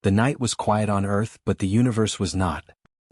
The night was quiet on Earth, but the universe was not.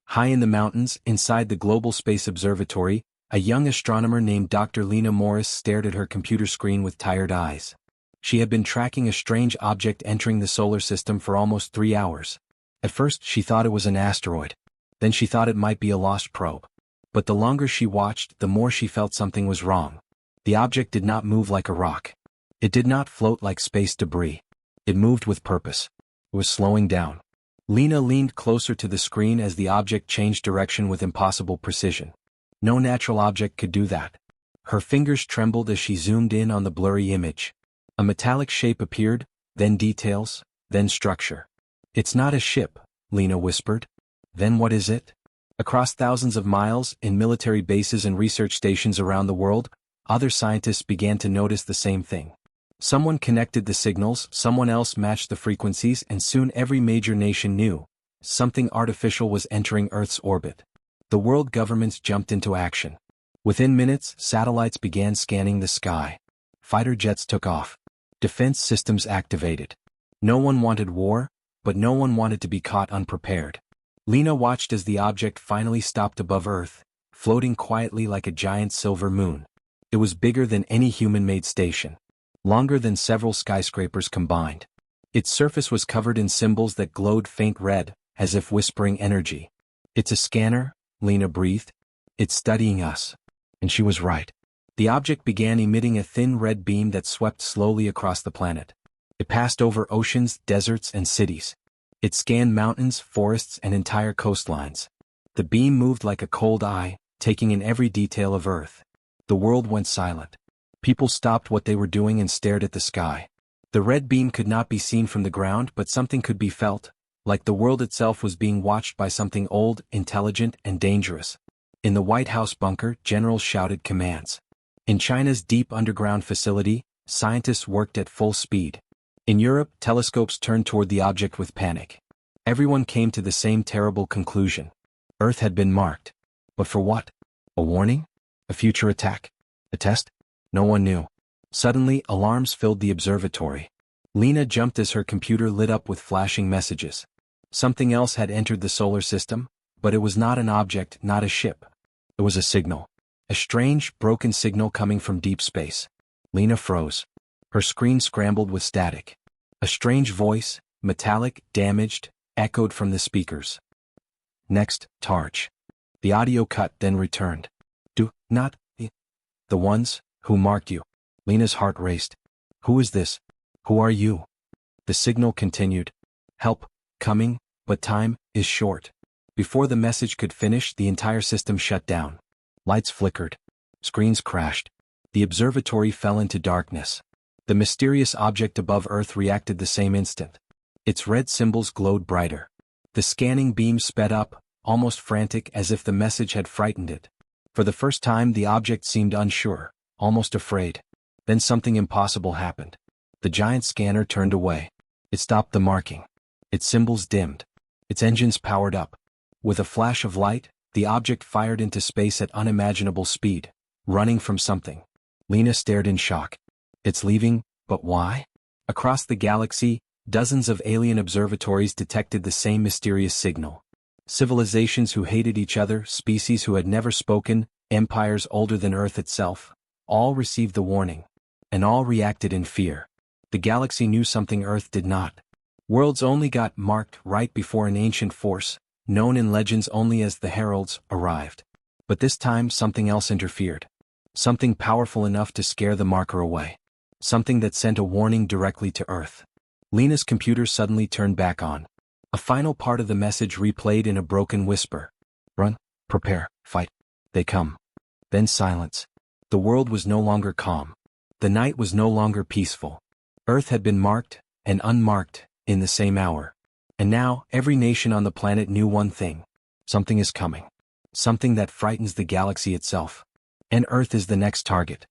High in the mountains, inside the Global Space Observatory, a young astronomer named Dr. Lena Morris stared at her computer screen with tired eyes. She had been tracking a strange object entering the solar system for almost 3 hours. At first she thought it was an asteroid. Then she thought it might be a lost probe. But the longer she watched, the more she felt something was wrong. The object did not move like a rock. It did not float like space debris. It moved with purpose. It was slowing down. Lena leaned closer to the screen as the object changed direction with impossible precision. No natural object could do that. Her fingers trembled as she zoomed in on the blurry image. A metallic shape appeared, then details, then structure. "It's not a ship," Lena whispered. "Then what is it?" Across thousands of miles, in military bases and research stations around the world, other scientists began to notice the same thing. Someone connected the signals, someone else matched the frequencies, and soon every major nation knew something artificial was entering Earth's orbit. The world governments jumped into action. Within minutes, satellites began scanning the sky. Fighter jets took off. Defense systems activated. No one wanted war, but no one wanted to be caught unprepared. Lena watched as the object finally stopped above Earth, floating quietly like a giant silver moon. It was bigger than any human-made station. Longer than several skyscrapers combined. Its surface was covered in symbols that glowed faint red, as if whispering energy. "It's a scanner," Lena breathed. "It's studying us." And she was right. The object began emitting a thin red beam that swept slowly across the planet. It passed over oceans, deserts, and cities. It scanned mountains, forests, and entire coastlines. The beam moved like a cold eye, taking in every detail of Earth. The world went silent. People stopped what they were doing and stared at the sky. The red beam could not be seen from the ground, but something could be felt, like the world itself was being watched by something old, intelligent, and dangerous. In the White House bunker, generals shouted commands. In China's deep underground facility, scientists worked at full speed. In Europe, telescopes turned toward the object with panic. Everyone came to the same terrible conclusion. Earth had been marked. But for what? A warning? A future attack? A test? No one knew. Suddenly, alarms filled the observatory. Lena jumped as her computer lit up with flashing messages. Something else had entered the solar system, but it was not an object, not a ship. It was a signal. A strange, broken signal coming from deep space. Lena froze. Her screen scrambled with static. A strange voice, metallic, damaged, echoed from the speakers. "Next, Tarch." The audio cut, then returned. "Do not the ones who marked you." Lena's heart raced. "Who is this? Who are you?" The signal continued. "Help, coming, but time is short." Before the message could finish, the entire system shut down. Lights flickered. Screens crashed. The observatory fell into darkness. The mysterious object above Earth reacted the same instant. Its red symbols glowed brighter. The scanning beam sped up, almost frantic, as if the message had frightened it. For the first time, the object seemed unsure, almost afraid. Then something impossible happened. The giant scanner turned away. It stopped the marking. Its symbols dimmed. Its engines powered up. With a flash of light, the object fired into space at unimaginable speed, running from something. Lena stared in shock. "It's leaving, but why?" Across the galaxy, dozens of alien observatories detected the same mysterious signal. Civilizations who hated each other, species who had never spoken, empires older than Earth itself, all received the warning. And all reacted in fear. The galaxy knew something Earth did not. Worlds only got marked right before an ancient force, known in legends only as the Heralds, arrived. But this time something else interfered. Something powerful enough to scare the marker away. Something that sent a warning directly to Earth. Lena's computer suddenly turned back on. A final part of the message replayed in a broken whisper. "Run, prepare, fight. They come." Then silence. The world was no longer calm. The night was no longer peaceful. Earth had been marked, and unmarked, in the same hour. And now, every nation on the planet knew one thing. Something is coming. Something that frightens the galaxy itself. And Earth is the next target.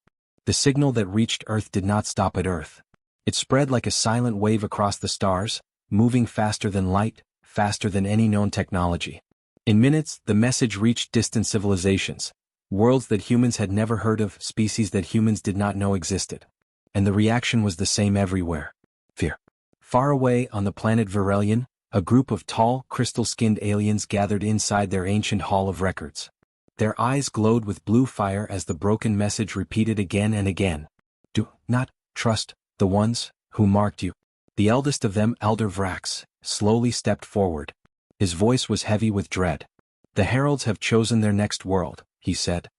The signal that reached Earth did not stop at Earth. It spread like a silent wave across the stars, moving faster than light, faster than any known technology. In minutes, the message reached distant civilizations, worlds that humans had never heard of, species that humans did not know existed. And the reaction was the same everywhere. Fear. Far away on the planet Virelion, A group of tall, crystal-skinned aliens gathered inside their ancient hall of records. Their eyes glowed with blue fire as the broken message repeated again and again. Do not trust the ones who marked you. The eldest of them, Elder Vrax, slowly stepped forward. His voice was heavy with dread. The heralds have chosen their next world, he said.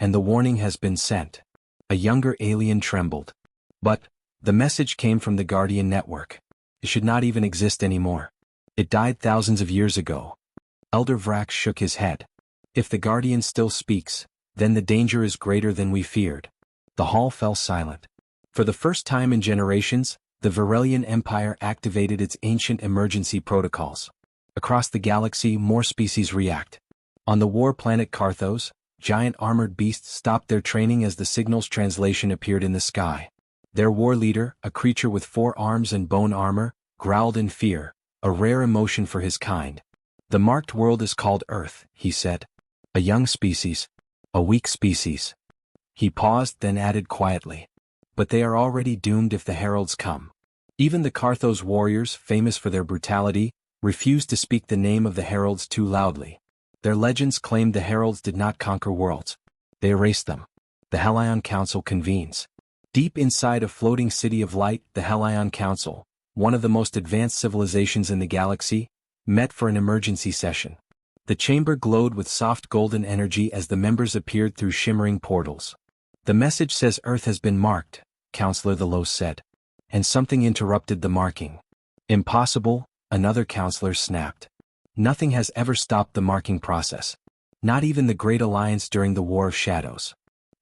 And the warning has been sent. A younger alien trembled. But the message came from the Guardian Network. It should not even exist anymore. It died thousands of years ago. Elder Vrax shook his head. If the Guardian still speaks, then the danger is greater than we feared. The hall fell silent. For the first time in generations, the Varelian Empire activated its ancient emergency protocols. Across the galaxy, more species react. On the war planet Karthos, giant armored beasts stopped their training as the signal's translation appeared in the sky. Their war leader, a creature with 4 arms and bone armor, growled in fear, a rare emotion for his kind. The marked world is called Earth, he said. A young species. A weak species. He paused, then added quietly. But they are already doomed if the heralds come. Even the Karthos warriors, famous for their brutality, refused to speak the name of the heralds too loudly. Their legends claimed the heralds did not conquer worlds. They erased them. The Hellion Council convenes. Deep inside a floating city of light, the Hellion Council, one of the most advanced civilizations in the galaxy, met for an emergency session. The chamber glowed with soft golden energy as the members appeared through shimmering portals. The message says Earth has been marked, Counselor Thelos said. And something interrupted the marking. Impossible, another counselor snapped. Nothing has ever stopped the marking process. Not even the Great Alliance during the War of Shadows.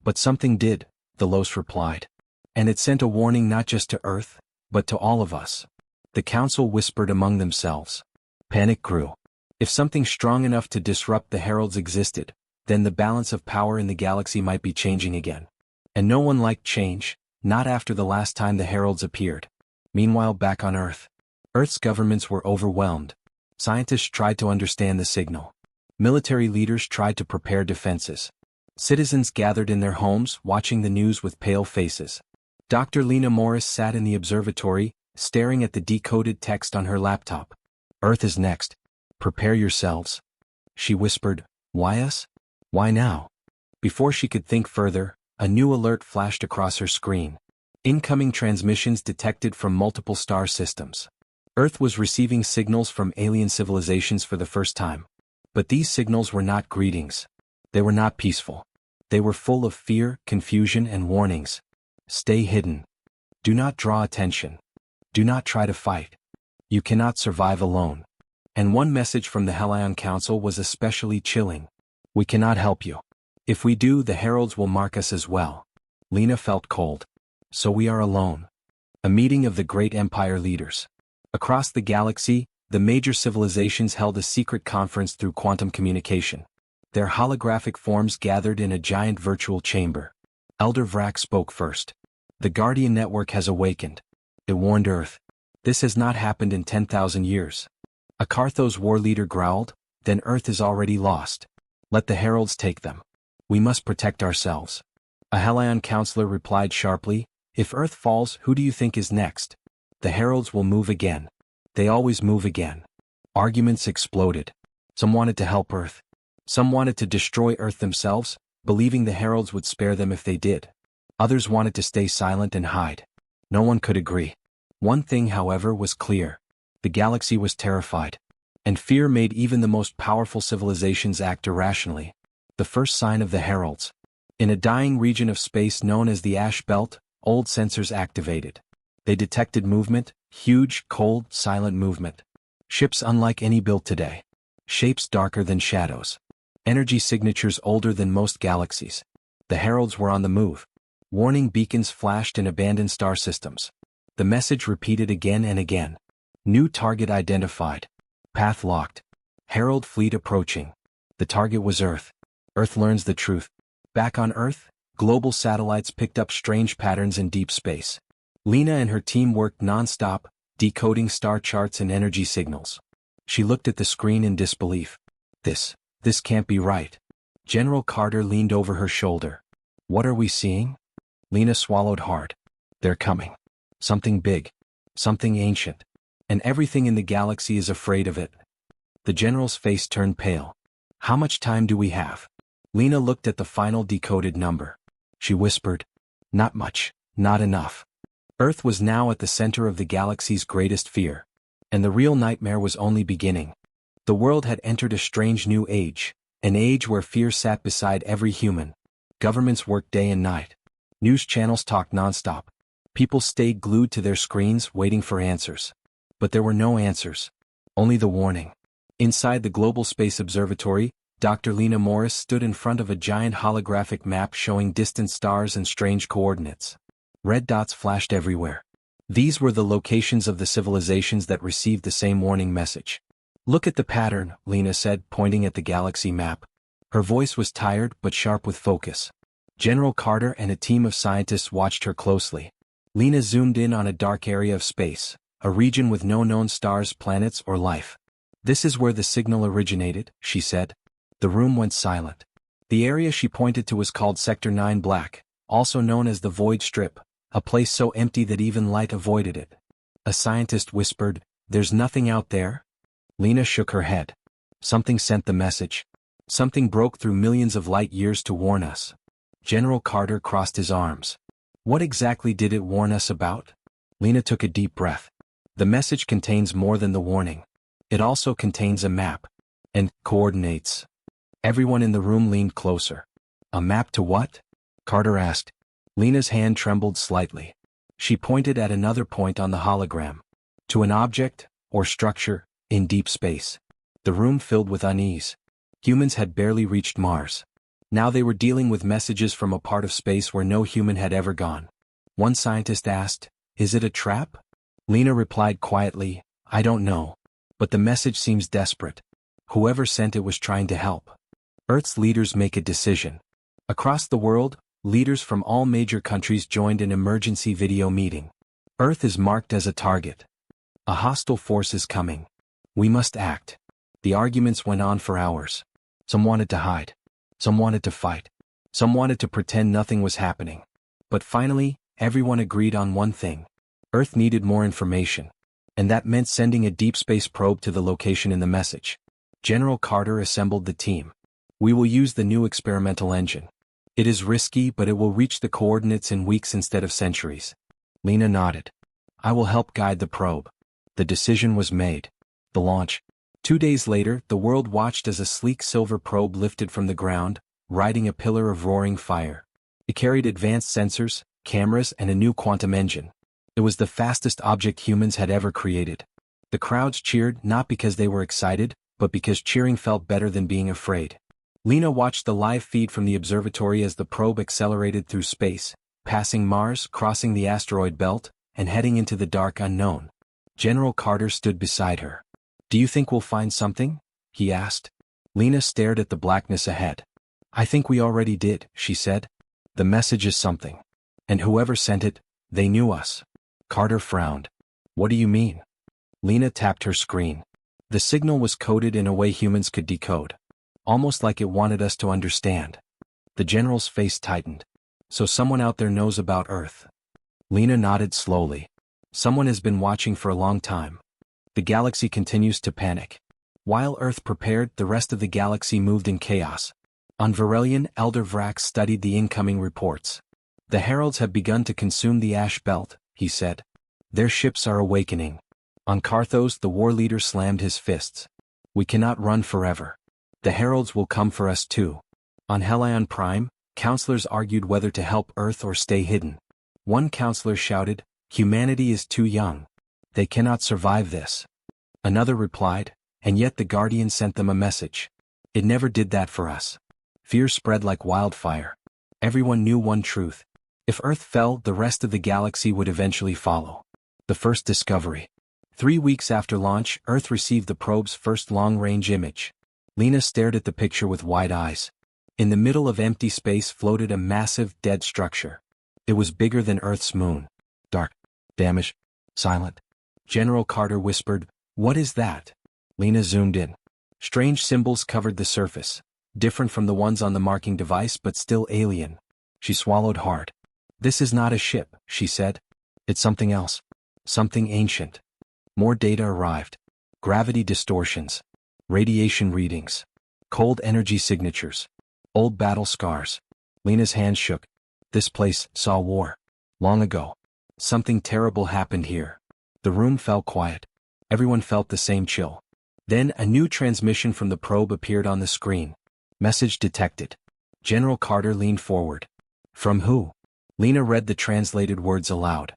But something did, Thelos replied. And it sent a warning not just to Earth, but to all of us. The council whispered among themselves. Panic grew. If something strong enough to disrupt the heralds existed, then the balance of power in the galaxy might be changing again. And no one liked change, not after the last time the heralds appeared. Meanwhile, back on Earth, Earth's governments were overwhelmed. Scientists tried to understand the signal. Military leaders tried to prepare defenses. Citizens gathered in their homes, watching the news with pale faces. Dr. Lena Morris sat in the observatory, staring at the decoded text on her laptop. Earth is next. Prepare yourselves. She whispered, Why us? Why now? Before she could think further, a new alert flashed across her screen. Incoming transmissions detected from multiple star systems. Earth was receiving signals from alien civilizations for the first time. But these signals were not greetings. They were not peaceful. They were full of fear, confusion, and warnings. Stay hidden. Do not draw attention. Do not try to fight. You cannot survive alone. And one message from the Hellion Council was especially chilling. We cannot help you. If we do, the heralds will mark us as well. Lena felt cold. So we are alone. A meeting of the great empire leaders. Across the galaxy, the major civilizations held a secret conference through quantum communication. Their holographic forms gathered in a giant virtual chamber. Elder Vrax spoke first. The Guardian Network has awakened. It warned Earth. This has not happened in 10,000 years. A Karthos war leader growled, Then Earth is already lost. Let the heralds take them. We must protect ourselves. A Hellion counselor replied sharply, If Earth falls, who do you think is next? The heralds will move again. They always move again. Arguments exploded. Some wanted to help Earth. Some wanted to destroy Earth themselves, believing the heralds would spare them if they did. Others wanted to stay silent and hide. No one could agree. One thing, however, was clear. The galaxy was terrified. And fear made even the most powerful civilizations act irrationally. The first sign of the heralds. In a dying region of space known as the Ash Belt, old sensors activated. They detected movement, huge, cold, silent movement. Ships unlike any built today. Shapes darker than shadows. Energy signatures older than most galaxies. The heralds were on the move. Warning beacons flashed in abandoned star systems. The message repeated again and again. New target identified. Path locked. Herald fleet approaching. The target was Earth. Earth learns the truth. Back on Earth, global satellites picked up strange patterns in deep space. Lena and her team worked non-stop, decoding star charts and energy signals. She looked at the screen in disbelief. This can't be right. General Carter leaned over her shoulder. What are we seeing? Lena swallowed hard. They're coming. Something big. Something ancient. And everything in the galaxy is afraid of it. The general's face turned pale. How much time do we have? Lena looked at the final decoded number. She whispered, not much, not enough. Earth was now at the center of the galaxy's greatest fear. And the real nightmare was only beginning. The world had entered a strange new age, an age where fear sat beside every human. Governments worked day and night. News channels talked nonstop. People stayed glued to their screens waiting for answers. But there were no answers. Only the warning. Inside the Global Space Observatory, Dr. Lena Morris stood in front of a giant holographic map showing distant stars and strange coordinates. Red dots flashed everywhere. These were the locations of the civilizations that received the same warning message. Look at the pattern, Lena said, pointing at the galaxy map. Her voice was tired but sharp with focus. General Carter and a team of scientists watched her closely. Lena zoomed in on a dark area of space, a region with no known stars, planets, or life. This is where the signal originated, she said. The room went silent. The area she pointed to was called Sector 9 Black, also known as the Void Strip, a place so empty that even light avoided it. A scientist whispered, "There's nothing out there?" Lena shook her head. Something sent the message. Something broke through millions of light years to warn us. General Carter crossed his arms. What exactly did it warn us about? Lena took a deep breath. The message contains more than the warning. It also contains a map. And coordinates. Everyone in the room leaned closer. A map to what? Carter asked. Lena's hand trembled slightly. She pointed at another point on the hologram. To an object, or structure, in deep space. The room filled with unease. Humans had barely reached Mars. Now they were dealing with messages from a part of space where no human had ever gone. One scientist asked, "Is it a trap?" Lena replied quietly, "I don't know. But the message seems desperate. Whoever sent it was trying to help." Earth's leaders make a decision. Across the world, leaders from all major countries joined an emergency video meeting. Earth is marked as a target. A hostile force is coming. We must act. The arguments went on for hours. Some wanted to hide. Some wanted to fight. Some wanted to pretend nothing was happening. But finally, everyone agreed on one thing. Earth needed more information. And that meant sending a deep space probe to the location in the message. General Carter assembled the team. We will use the new experimental engine. It is risky, but it will reach the coordinates in weeks instead of centuries. Lena nodded. I will help guide the probe. The decision was made. The launch. 2 days later, the world watched as a sleek silver probe lifted from the ground, riding a pillar of roaring fire. It carried advanced sensors, cameras, and a new quantum engine. It was the fastest object humans had ever created. The crowds cheered not because they were excited, but because cheering felt better than being afraid. Lena watched the live feed from the observatory as the probe accelerated through space, passing Mars, crossing the asteroid belt, and heading into the dark unknown. General Carter stood beside her. Do you think we'll find something? He asked. Lena stared at the blackness ahead. I think we already did, she said. The message is something. And whoever sent it, they knew us. Carter frowned. What do you mean? Lena tapped her screen. The signal was coded in a way humans could decode. Almost like it wanted us to understand. The general's face tightened. So someone out there knows about Earth. Lena nodded slowly. Someone has been watching for a long time. The galaxy continues to panic. While Earth prepared, the rest of the galaxy moved in chaos. On Varelian, Elder Vrax studied the incoming reports. The heralds have begun to consume the ash belt, he said. Their ships are awakening. On Carthos, the war leader slammed his fists. We cannot run forever. The heralds will come for us too. On Helion Prime, counselors argued whether to help Earth or stay hidden. One counselor shouted, humanity is too young. They cannot survive this. Another replied, and yet the Guardian sent them a message. It never did that for us. Fear spread like wildfire. Everyone knew one truth. If Earth fell, the rest of the galaxy would eventually follow. The first discovery. 3 weeks after launch, Earth received the probe's first long-range image. Lena stared at the picture with wide eyes. In the middle of empty space floated a massive, dead structure. It was bigger than Earth's moon. Dark, damaged, silent. General Carter whispered, "What is that?" Lena zoomed in. Strange symbols covered the surface, different from the ones on the marking device but still alien. She swallowed hard. This is not a ship, she said. It's something else. Something ancient. More data arrived. Gravity distortions. Radiation readings. Cold energy signatures. Old battle scars. Lena's hands shook. This place saw war. Long ago. Something terrible happened here. The room fell quiet. Everyone felt the same chill. Then a new transmission from the probe appeared on the screen. Message detected. General Carter leaned forward. From who? Lena read the translated words aloud.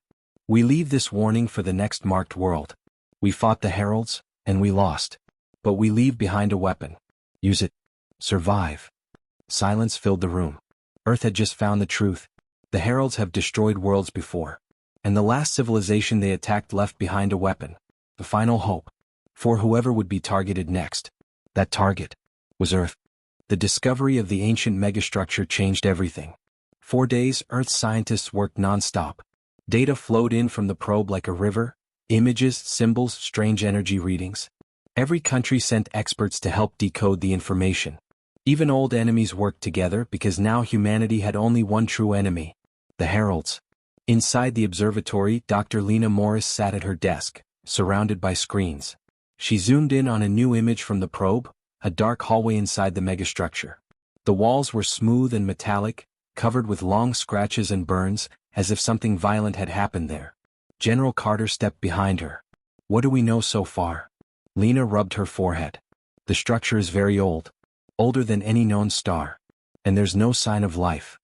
We leave this warning for the next marked world. We fought the heralds, and we lost. But we leave behind a weapon. Use it. Survive. Silence filled the room. Earth had just found the truth. The heralds have destroyed worlds before. And the last civilization they attacked left behind a weapon. The final hope. For whoever would be targeted next. That target was Earth. The discovery of the ancient megastructure changed everything. 4 days, Earth's scientists worked non-stop. Data flowed in from the probe like a river. Images, symbols, strange energy readings. Every country sent experts to help decode the information. Even old enemies worked together because now humanity had only one true enemy. The heralds. Inside the observatory, Dr. Lena Morris sat at her desk, surrounded by screens. She zoomed in on a new image from the probe, a dark hallway inside the megastructure. The walls were smooth and metallic, covered with long scratches and burns, as if something violent had happened there. General Carter stepped behind her. What do we know so far? Lena rubbed her forehead. The structure is very old. Older than any known star. And there's no sign of life.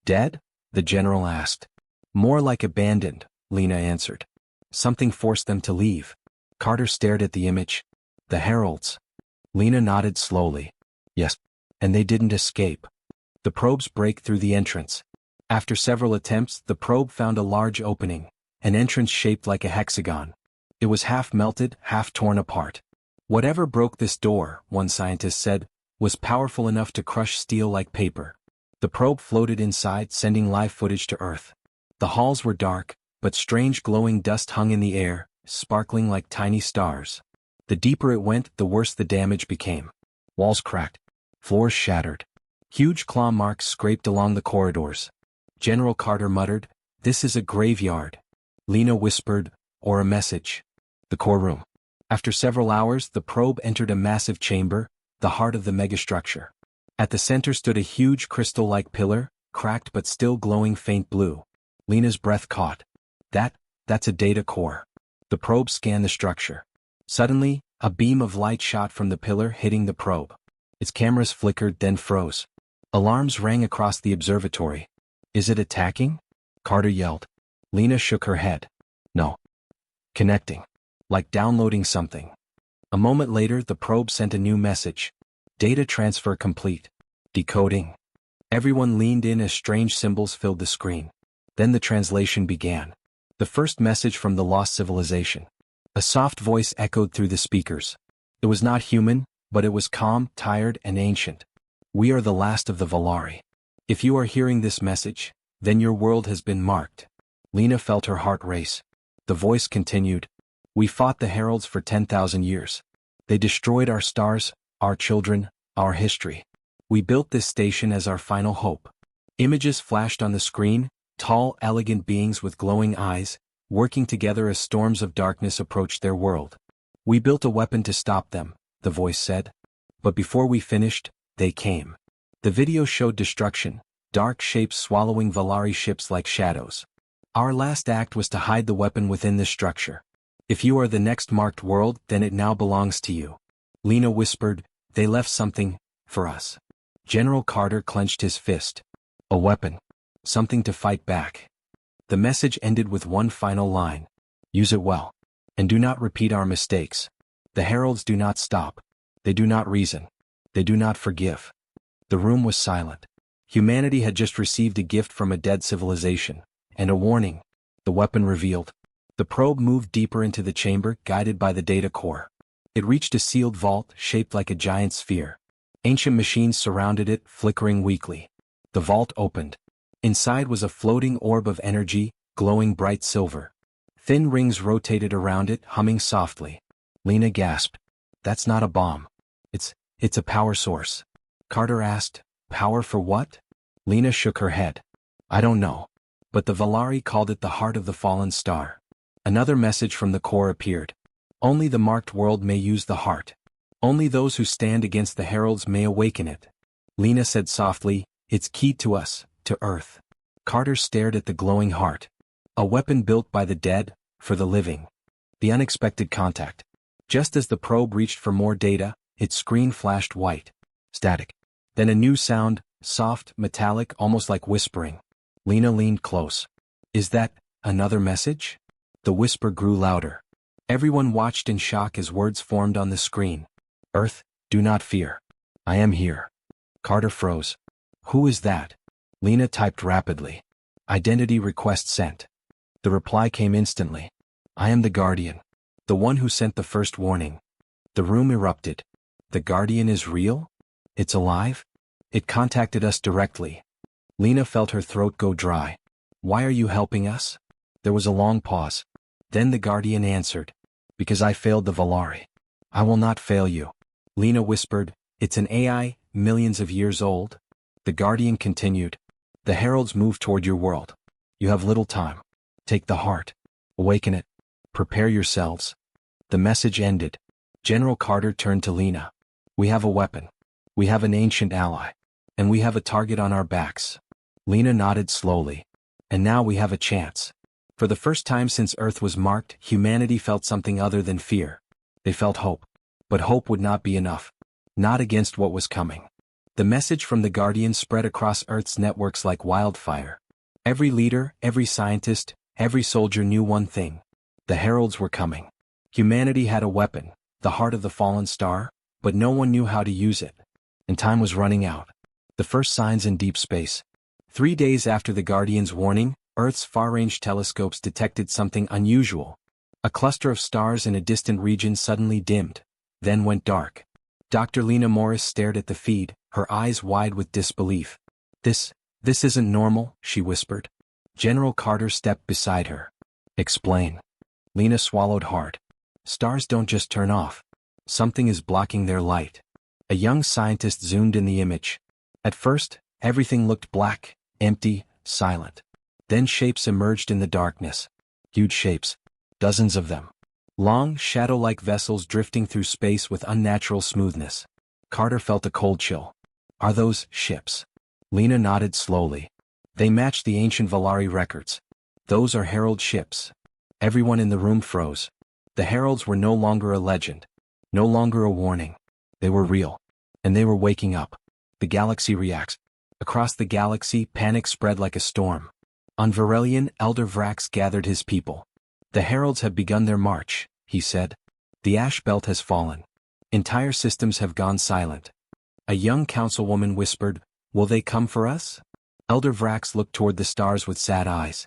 Dead? The general asked. More like abandoned, Lena answered. Something forced them to leave. Carter stared at the image. The heralds. Lena nodded slowly. Yes. And they didn't escape. The probes break through the entrance. After several attempts, the probe found a large opening, an entrance shaped like a hexagon. It was half melted, half torn apart. Whatever broke this door, one scientist said, was powerful enough to crush steel like paper. The probe floated inside, sending live footage to Earth. The halls were dark, but strange glowing dust hung in the air, sparkling like tiny stars. The deeper it went, the worse the damage became. Walls cracked. Floors shattered. Huge claw marks scraped along the corridors. General Carter muttered, "This is a graveyard." Lena whispered, "Or a message." The core room. After several hours, the probe entered a massive chamber, the heart of the megastructure. At the center stood a huge crystal-like pillar, cracked but still glowing faint blue. Lena's breath caught. That's a data core. The probe scanned the structure. Suddenly, a beam of light shot from the pillar, hitting the probe. Its cameras flickered, then froze. Alarms rang across the observatory. Is it attacking? Carter yelled. Lena shook her head. No. Connecting. Like downloading something. A moment later, the probe sent a new message. Data transfer complete. Decoding. Everyone leaned in as strange symbols filled the screen. Then the translation began. The first message from the lost civilization. A soft voice echoed through the speakers. It was not human, but it was calm, tired, and ancient. We are the last of the Valari. If you are hearing this message, then your world has been marked. Lena felt her heart race. The voice continued. We fought the heralds for 10,000 years. They destroyed our stars, our children, our history. We built this station as our final hope. Images flashed on the screen, tall, elegant beings with glowing eyes, working together as storms of darkness approached their world. We built a weapon to stop them, the voice said. But before we finished, they came. The video showed destruction, dark shapes swallowing Valari ships like shadows. Our last act was to hide the weapon within this structure. If you are the next marked world, then it now belongs to you. Lena whispered, they left something, for us. General Carter clenched his fist. A weapon. Something to fight back. The message ended with one final line. Use it well. And do not repeat our mistakes. The heralds do not stop. They do not reason. They do not forgive. The room was silent. Humanity had just received a gift from a dead civilization. And a warning. The weapon revealed. The probe moved deeper into the chamber, guided by the data core. It reached a sealed vault, shaped like a giant sphere. Ancient machines surrounded it, flickering weakly. The vault opened. Inside was a floating orb of energy, glowing bright silver. Thin rings rotated around it, humming softly. Lena gasped. That's not a bomb. It's a power source. Carter asked, power for what? Lena shook her head. I don't know. But the Valari called it the heart of the fallen star. Another message from the core appeared. Only the marked world may use the heart. Only those who stand against the heralds may awaken it. Lena said softly, "It's keyed to us, to Earth." Carter stared at the glowing heart. A weapon built by the dead, for the living. The unexpected contact. Just as the probe reached for more data, its screen flashed white. Static. Then a new sound, soft, metallic, almost like whispering. Lena leaned close. "Is that another message?" The whisper grew louder. Everyone watched in shock as words formed on the screen. "Earth, do not fear. I am here." Carter froze. "Who is that?" Lena typed rapidly. "Identity request sent." The reply came instantly. "I am the Guardian. The one who sent the first warning." The room erupted. "The Guardian is real? It's alive? It contacted us directly." Lena felt her throat go dry. "Why are you helping us?" There was a long pause. Then the Guardian answered. "Because I failed the Valari. I will not fail you." Lena whispered, "It's an AI, millions of years old?" The Guardian continued. "The heralds move toward your world. You have little time. Take the heart. Awaken it. Prepare yourselves." The message ended. General Carter turned to Lena. "We have a weapon. We have an ancient ally. And we have a target on our backs." Lena nodded slowly. "And now we have a chance." For the first time since Earth was marked, humanity felt something other than fear. They felt hope. But hope would not be enough. Not against what was coming. The message from the Guardian spread across Earth's networks like wildfire. Every leader, every scientist, every soldier knew one thing. The heralds were coming. Humanity had a weapon, the heart of the fallen star, but no one knew how to use it. And time was running out. The first signs in deep space. 3 days after the Guardian's warning, Earth's far-range telescopes detected something unusual. A cluster of stars in a distant region suddenly dimmed, then went dark. Dr. Lena Morris stared at the feed, her eyes wide with disbelief. This isn't normal," she whispered. General Carter stepped beside her. "Explain." Lena swallowed hard. "Stars don't just turn off. Something is blocking their light." A young scientist zoomed in the image. At first, everything looked black, empty, silent. Then shapes emerged in the darkness. Huge shapes. Dozens of them. Long, shadow-like vessels drifting through space with unnatural smoothness. Carter felt a cold chill. "Are those ships?" Lena nodded slowly. "They match the ancient Valari records. Those are herald ships." Everyone in the room froze. The heralds were no longer a legend. No longer a warning. They were real. And they were waking up. The galaxy reacts. Across the galaxy, panic spread like a storm. On Varelian, Elder Vrax gathered his people. "The heralds have begun their march," he said. "The ash belt has fallen. Entire systems have gone silent." A young councilwoman whispered, "Will they come for us?" Elder Vrax looked toward the stars with sad eyes.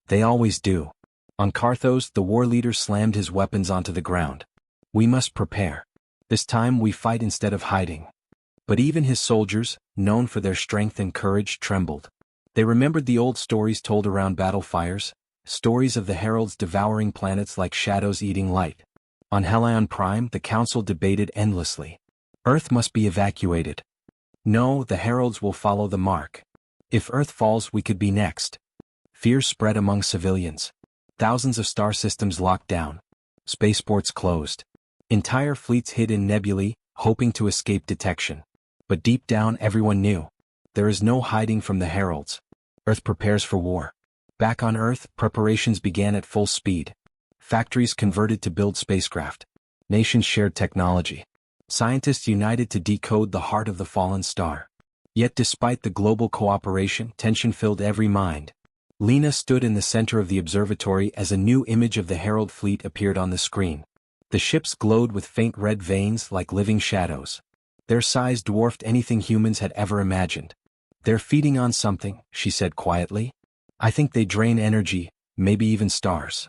"They always do." On Carthos, the war leader slammed his weapons onto the ground. "We must prepare. This time we fight instead of hiding." But even his soldiers, known for their strength and courage, trembled. They remembered the old stories told around battle fires, stories of the heralds devouring planets like shadows eating light. On Helion Prime, the council debated endlessly. Earth must be evacuated. No, the heralds will follow the mark. If Earth falls, we could be next. Fear spread among civilians. Thousands of star systems locked down. Spaceports closed. Entire fleets hid in nebulae, hoping to escape detection. But deep down everyone knew. There is no hiding from the heralds. Earth prepares for war. Back on Earth, preparations began at full speed. Factories converted to build spacecraft. Nations shared technology. Scientists united to decode the heart of the fallen star. Yet despite the global cooperation, tension filled every mind. Lena stood in the center of the observatory as a new image of the Herald fleet appeared on the screen. The ships glowed with faint red veins like living shadows. Their size dwarfed anything humans had ever imagined. "They're feeding on something," she said quietly. "I think they drain energy, maybe even stars."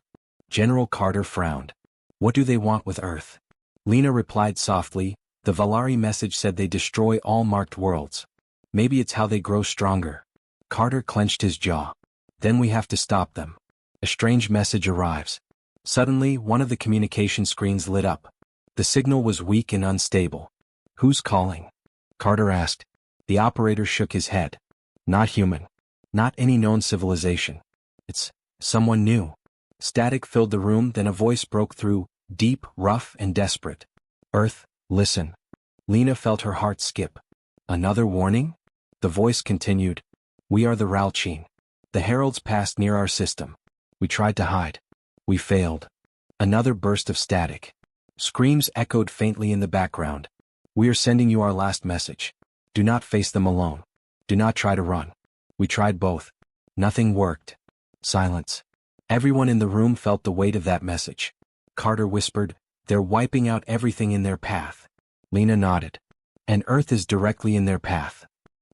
General Carter frowned. "What do they want with Earth?" Lena replied softly, "The Valari message said they destroy all marked worlds. Maybe it's how they grow stronger." Carter clenched his jaw. "Then we have to stop them." A strange message arrives. Suddenly, one of the communication screens lit up. The signal was weak and unstable. "Who's calling?" Carter asked. The operator shook his head. "Not human. Not any known civilization. It's someone new." Static filled the room, then a voice broke through. deep, rough, and desperate. "Earth, listen." Lena felt her heart skip. Another warning? The voice continued. "We are the Ralchine. The heralds passed near our system. We tried to hide. We failed." Another burst of static. Screams echoed faintly in the background. "We are sending you our last message. Do not face them alone. Do not try to run. We tried both. Nothing worked." Silence. Everyone in the room felt the weight of that message. Carter whispered, "They're wiping out everything in their path." Lena nodded. "And Earth is directly in their path."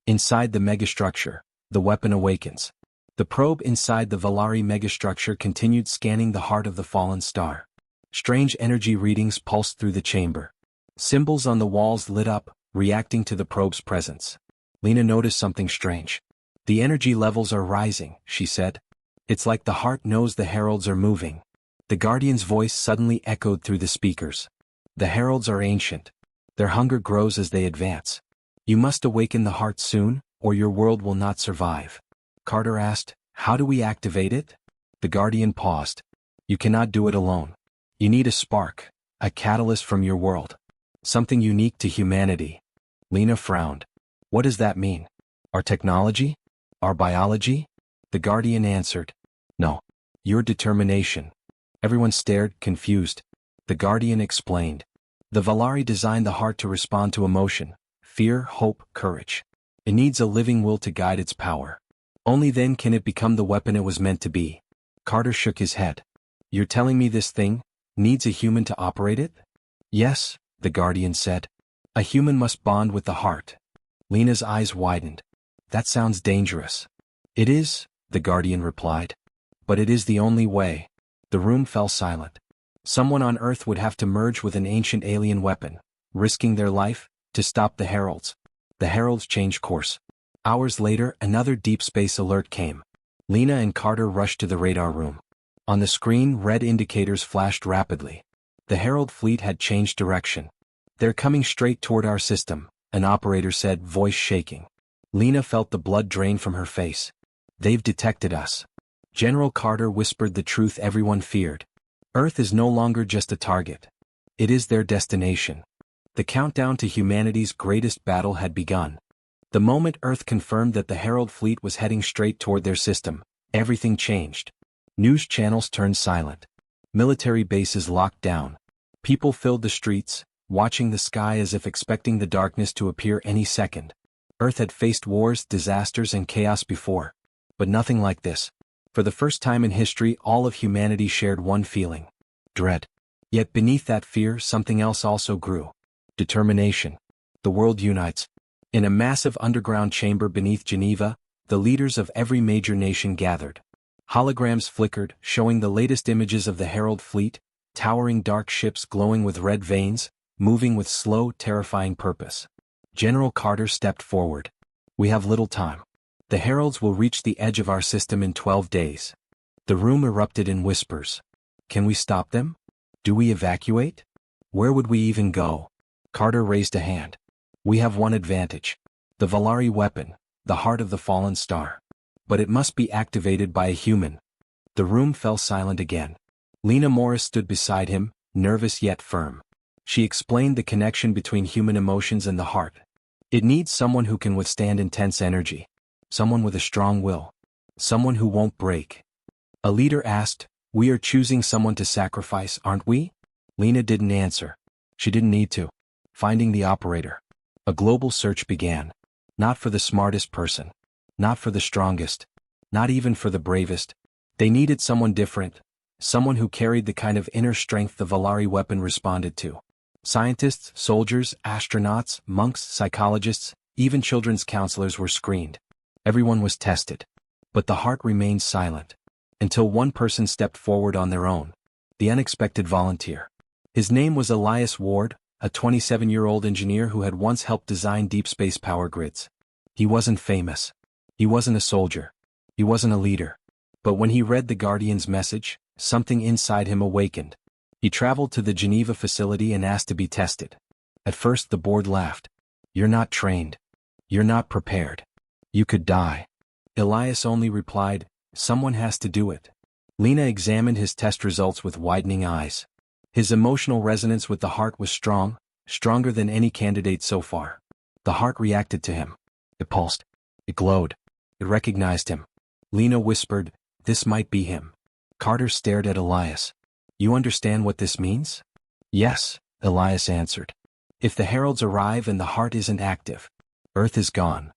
Inside the megastructure, the weapon awakens. The probe inside the Valari megastructure continued scanning the heart of the fallen star. Strange energy readings pulsed through the chamber. Symbols on the walls lit up, reacting to the probe's presence. Lena noticed something strange. "The energy levels are rising," she said. "It's like the heart knows the heralds are moving." The Guardian's voice suddenly echoed through the speakers. "The heralds are ancient. Their hunger grows as they advance. You must awaken the heart soon, or your world will not survive." Carter asked, "How do we activate it?" The Guardian paused. "You cannot do it alone. You need a spark, a catalyst from your world. Something unique to humanity." Lena frowned. "What does that mean? Our technology? Our biology?" The Guardian answered, "No. Your determination." Everyone stared, confused. The Guardian explained. "The Valari designed the heart to respond to emotion, fear, hope, courage. It needs a living will to guide its power. Only then can it become the weapon it was meant to be." Carter shook his head. "You're telling me this thing needs a human to operate it?" "Yes," the Guardian said. "A human must bond with the heart." Lena's eyes widened. "That sounds dangerous." "It is," the Guardian replied. "But it is the only way." The room fell silent. Someone on Earth would have to merge with an ancient alien weapon, risking their life, to stop the heralds. The heralds changed course. Hours later, another deep space alert came. Lena and Carter rushed to the radar room. On the screen, red indicators flashed rapidly. The herald fleet had changed direction. "They're coming straight toward our system," an operator said, voice shaking. Lena felt the blood drain from her face. "They've detected us." General Carter whispered the truth everyone feared. Earth is no longer just a target. It is their destination. The countdown to humanity's greatest battle had begun. The moment Earth confirmed that the Herald fleet was heading straight toward their system, everything changed. News channels turned silent. Military bases locked down. People filled the streets, watching the sky as if expecting the darkness to appear any second. Earth had faced wars, disasters, and chaos before, but nothing like this. For the first time in history, all of humanity shared one feeling: dread. Yet beneath that fear, something else also grew: determination. The world unites. In a massive underground chamber beneath Geneva, the leaders of every major nation gathered. Holograms flickered, showing the latest images of the Herald fleet, towering dark ships glowing with red veins, moving with slow, terrifying purpose. General Carter stepped forward. "We have little time. The heralds will reach the edge of our system in 12 days. The room erupted in whispers. "Can we stop them? Do we evacuate? Where would we even go?" Carter raised a hand. "We have one advantage. The Valari weapon, the heart of the fallen star. But it must be activated by a human." The room fell silent again. Lena Morris stood beside him, nervous yet firm. She explained the connection between human emotions and the heart. It needs someone who can withstand intense energy. Someone with a strong will. Someone who won't break. A leader asked, "We are choosing someone to sacrifice, aren't we?" Lena didn't answer. She didn't need to. Finding the operator. A global search began. Not for the smartest person. Not for the strongest. Not even for the bravest. They needed someone different. Someone who carried the kind of inner strength the Valari weapon responded to. Scientists, soldiers, astronauts, monks, psychologists, even children's counselors were screened. Everyone was tested. But the heart remained silent. Until one person stepped forward on their own. The unexpected volunteer. His name was Elias Ward, a 27-year-old engineer who had once helped design deep space power grids. He wasn't famous. He wasn't a soldier. He wasn't a leader. But when he read the Guardian's message, something inside him awakened. He traveled to the Geneva facility and asked to be tested. At first the board laughed. "You're not trained. You're not prepared. You could die." Elias only replied, "Someone has to do it." Lena examined his test results with widening eyes. His emotional resonance with the heart was strong, stronger than any candidate so far. The heart reacted to him. It pulsed. It glowed. It recognized him. Lena whispered, "This might be him." Carter stared at Elias. "You understand what this means?" "Yes," Elias answered. "If the heralds arrive and the heart isn't active, Earth is gone."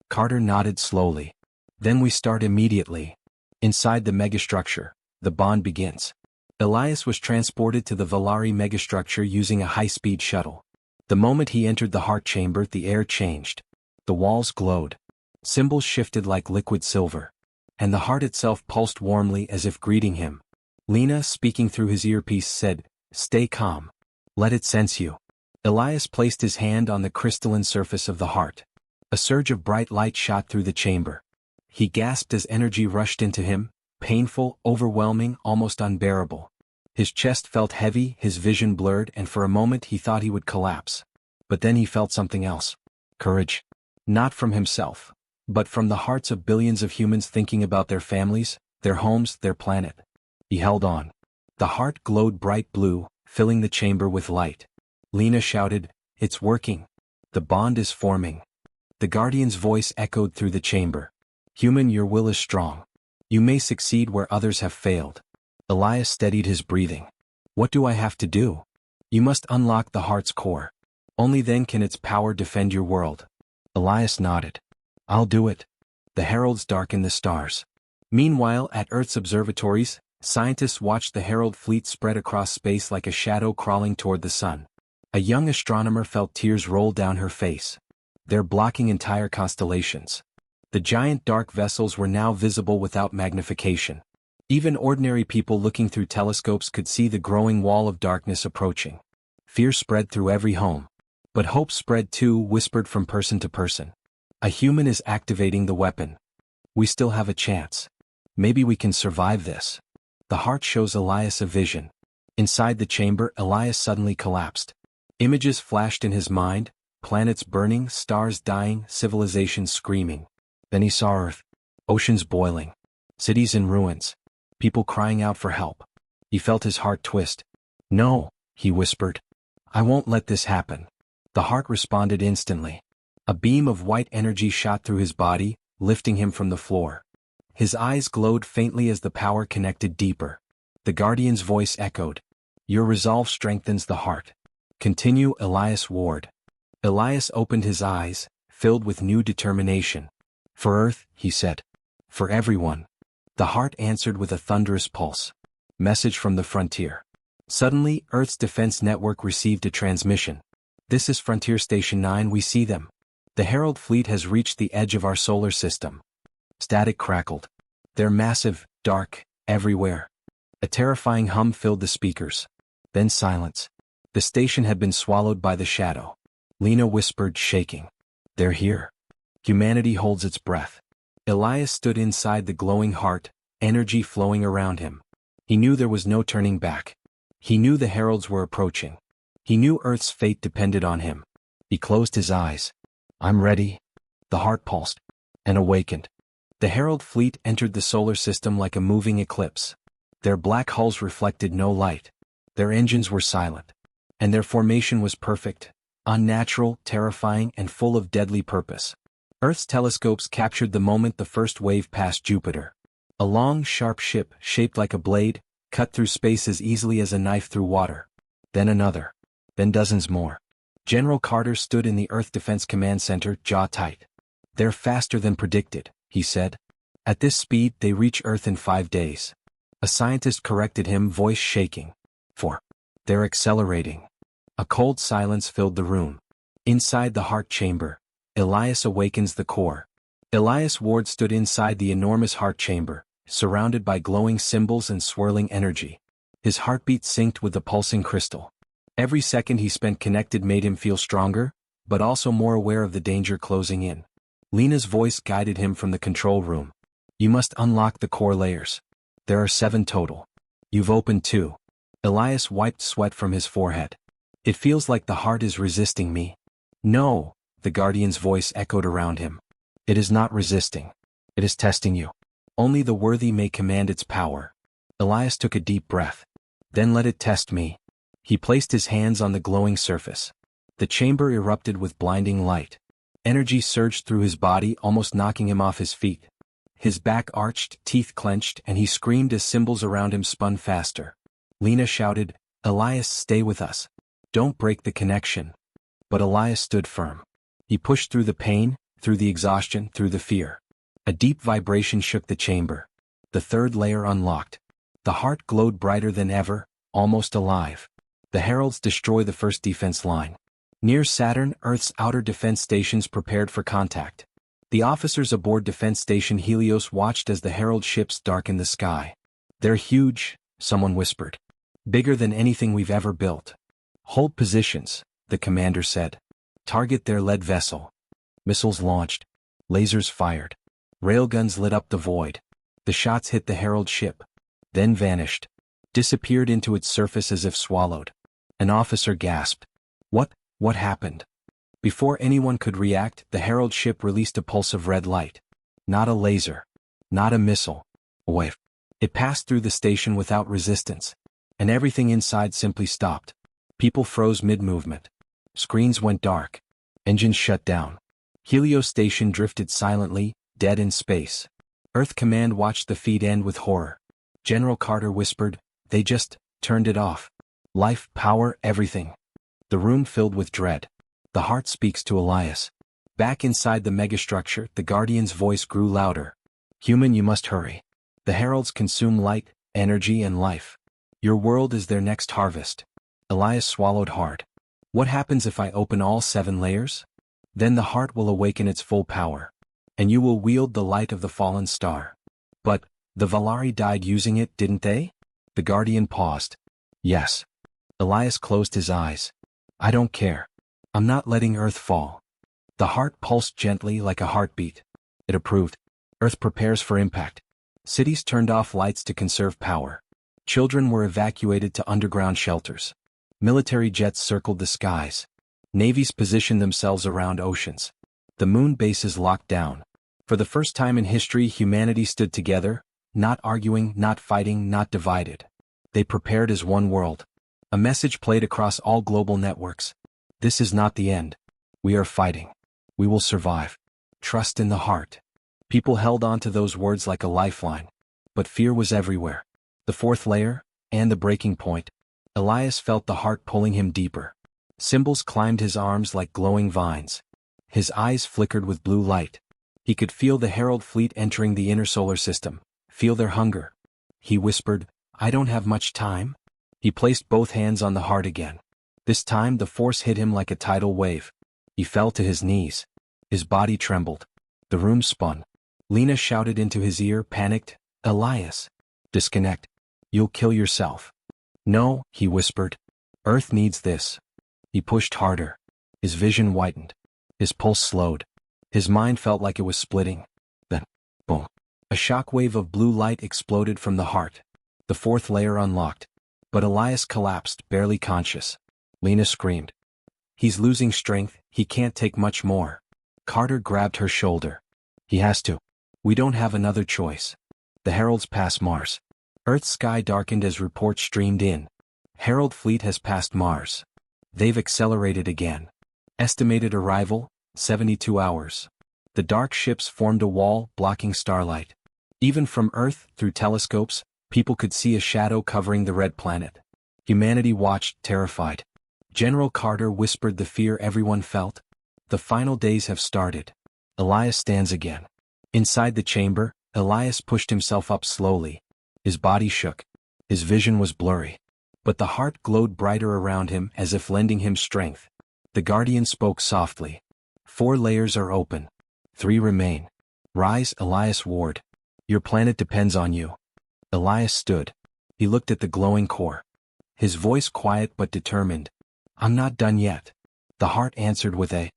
Carter nodded slowly. "Then we start immediately. Inside the megastructure, the bond begins." Elias was transported to the Valari megastructure using a high-speed shuttle. The moment he entered the heart chamber, the air changed. The walls glowed. Symbols shifted like liquid silver. And the heart itself pulsed warmly as if greeting him. Lena, speaking through his earpiece, said, "Stay calm. Let it sense you." Elias placed his hand on the crystalline surface of the heart. A surge of bright light shot through the chamber. He gasped as energy rushed into him, painful, overwhelming, almost unbearable. His chest felt heavy, his vision blurred, and for a moment he thought he would collapse. But then he felt something else. Courage. Not from himself, but from the hearts of billions of humans thinking about their families, their homes, their planet. He held on. The heart glowed bright blue, filling the chamber with light. Lena shouted, "It's working. The bond is forming." The Guardian's voice echoed through the chamber. "Human, your will is strong. You may succeed where others have failed." Elias steadied his breathing. "What do I have to do?" "You must unlock the heart's core. Only then can its power defend your world." Elias nodded. "I'll do it." The heralds darkened the stars. Meanwhile, at Earth's observatories, scientists watched the herald fleet spread across space like a shadow crawling toward the sun. A young astronomer felt tears roll down her face. They're blocking entire constellations. The giant dark vessels were now visible without magnification. Even ordinary people looking through telescopes could see the growing wall of darkness approaching. Fear spread through every home. But hope spread too, whispered from person to person. "A human is activating the weapon. We still have a chance. Maybe we can survive this." The heart shows Elias a vision. Inside the chamber, Elias suddenly collapsed. Images flashed in his mind, planets burning, stars dying, civilizations screaming. Then he saw Earth. Oceans boiling. Cities in ruins. People crying out for help. He felt his heart twist. "No," he whispered. "I won't let this happen." The heart responded instantly. A beam of white energy shot through his body, lifting him from the floor. His eyes glowed faintly as the power connected deeper. The Guardian's voice echoed. "Your resolve strengthens the heart. Continue," Elias warned. Elias opened his eyes, filled with new determination. "For Earth," he said. "For everyone." The heart answered with a thunderous pulse. Message from the frontier. Suddenly, Earth's defense network received a transmission. "This is Frontier Station 9, we see them. The Herald fleet has reached the edge of our solar system." Static crackled. "They're massive, dark, everywhere." A terrifying hum filled the speakers. Then silence. The station had been swallowed by the shadow. Lena whispered, shaking. "They're here. Humanity holds its breath." Elias stood inside the glowing heart, energy flowing around him. He knew there was no turning back. He knew the heralds were approaching. He knew Earth's fate depended on him. He closed his eyes. "I'm ready." The heart pulsed and awakened. The herald fleet entered the solar system like a moving eclipse. Their black hulls reflected no light. Their engines were silent. And their formation was perfect, unnatural, terrifying, and full of deadly purpose. Earth's telescopes captured the moment the first wave passed Jupiter. A long, sharp ship, shaped like a blade, cut through space as easily as a knife through water. Then another. Then dozens more. General Carter stood in the Earth Defense Command Center, jaw tight. "They're faster than predicted," he said. "At this speed, they reach Earth in 5 days." A scientist corrected him, voice shaking. "4. They're accelerating." A cold silence filled the room. Inside the heart chamber, Elias awakens the core. Elias Ward stood inside the enormous heart chamber, surrounded by glowing symbols and swirling energy. His heartbeat synced with the pulsing crystal. Every second he spent connected made him feel stronger, but also more aware of the danger closing in. Lena's voice guided him from the control room. "You must unlock the core layers. There are 7 total. You've opened 2. Elias wiped sweat from his forehead. "It feels like the heart is resisting me." "No," the Guardian's voice echoed around him. "It is not resisting. It is testing you. Only the worthy may command its power." Elias took a deep breath. "Then let it test me." He placed his hands on the glowing surface. The chamber erupted with blinding light. Energy surged through his body, almost knocking him off his feet. His back arched, teeth clenched, and he screamed as symbols around him spun faster. Lena shouted, "Elias, stay with us. Don't break the connection." But Elias stood firm. He pushed through the pain, through the exhaustion, through the fear. A deep vibration shook the chamber. The third layer unlocked. The heart glowed brighter than ever, almost alive. The heralds destroy the first defense line. Near Saturn, Earth's outer defense stations prepared for contact. The officers aboard Defense Station Helios watched as the herald ships darkened the sky. "They're huge," someone whispered. "Bigger than anything we've ever built." "Hold positions," the commander said. "Target their lead vessel." Missiles launched. Lasers fired. Railguns lit up the void. The shots hit the herald ship, then vanished. Disappeared into its surface as if swallowed. An officer gasped. What happened?" Before anyone could react, the herald ship released a pulse of red light. Not a laser. Not a missile. A wave. It passed through the station without resistance. And everything inside simply stopped. People froze mid-movement. Screens went dark. Engines shut down. Helios Station drifted silently, dead in space. Earth Command watched the feed end with horror. General Carter whispered, "They just turned it off. Life, power, everything." The room filled with dread. The heart speaks to Elias. Back inside the megastructure, the Guardian's voice grew louder. "Human, you must hurry. The heralds consume light, energy, and life. Your world is their next harvest." Elias swallowed hard. "What happens if I open all 7 layers? Then the heart will awaken its full power. And you will wield the light of the fallen star." "But, the Valari died using it, didn't they?" The Guardian paused. "Yes." Elias closed his eyes. "I don't care. I'm not letting Earth fall." The heart pulsed gently like a heartbeat. It approved. Earth prepares for impact. Cities turned off lights to conserve power. Children were evacuated to underground shelters. Military jets circled the skies. Navies positioned themselves around oceans. The moon bases locked down. For the first time in history, humanity stood together, not arguing, not fighting, not divided. They prepared as one world. A message played across all global networks. This is not the end. We are fighting. We will survive. Trust in the heart. People held on to those words like a lifeline. But fear was everywhere. The fourth layer, and the breaking point. Elias felt the heart pulling him deeper. Symbols climbed his arms like glowing vines. His eyes flickered with blue light. He could feel the herald fleet entering the inner solar system, feel their hunger. He whispered, "I don't have much time." He placed both hands on the heart again. This time the force hit him like a tidal wave. He fell to his knees. His body trembled. The room spun. Lena shouted into his ear, panicked, "Elias, disconnect. You'll kill yourself." "No," he whispered. "Earth needs this." He pushed harder. His vision whitened. His pulse slowed. His mind felt like it was splitting. Then, boom. A shockwave of blue light exploded from the heart. The fourth layer unlocked. But Elias collapsed, barely conscious. Lena screamed. "He's losing strength, he can't take much more." Carter grabbed her shoulder. "He has to. We don't have another choice." The heralds pass Mars. Earth's sky darkened as reports streamed in. Herald fleet has passed Mars. They've accelerated again. Estimated arrival, 72 hours. The dark ships formed a wall, blocking starlight. Even from Earth, through telescopes, people could see a shadow covering the red planet. Humanity watched, terrified. General Carter whispered the fear everyone felt. "The final days have started." Elias stands again. Inside the chamber, Elias pushed himself up slowly. His body shook. His vision was blurry. But the heart glowed brighter around him as if lending him strength. The Guardian spoke softly. 4 layers are open. 3 remain. Rise, Elias Ward. Your planet depends on you." Elias stood. He looked at the glowing core. His voice quiet but determined. "I'm not done yet." The heart answered with a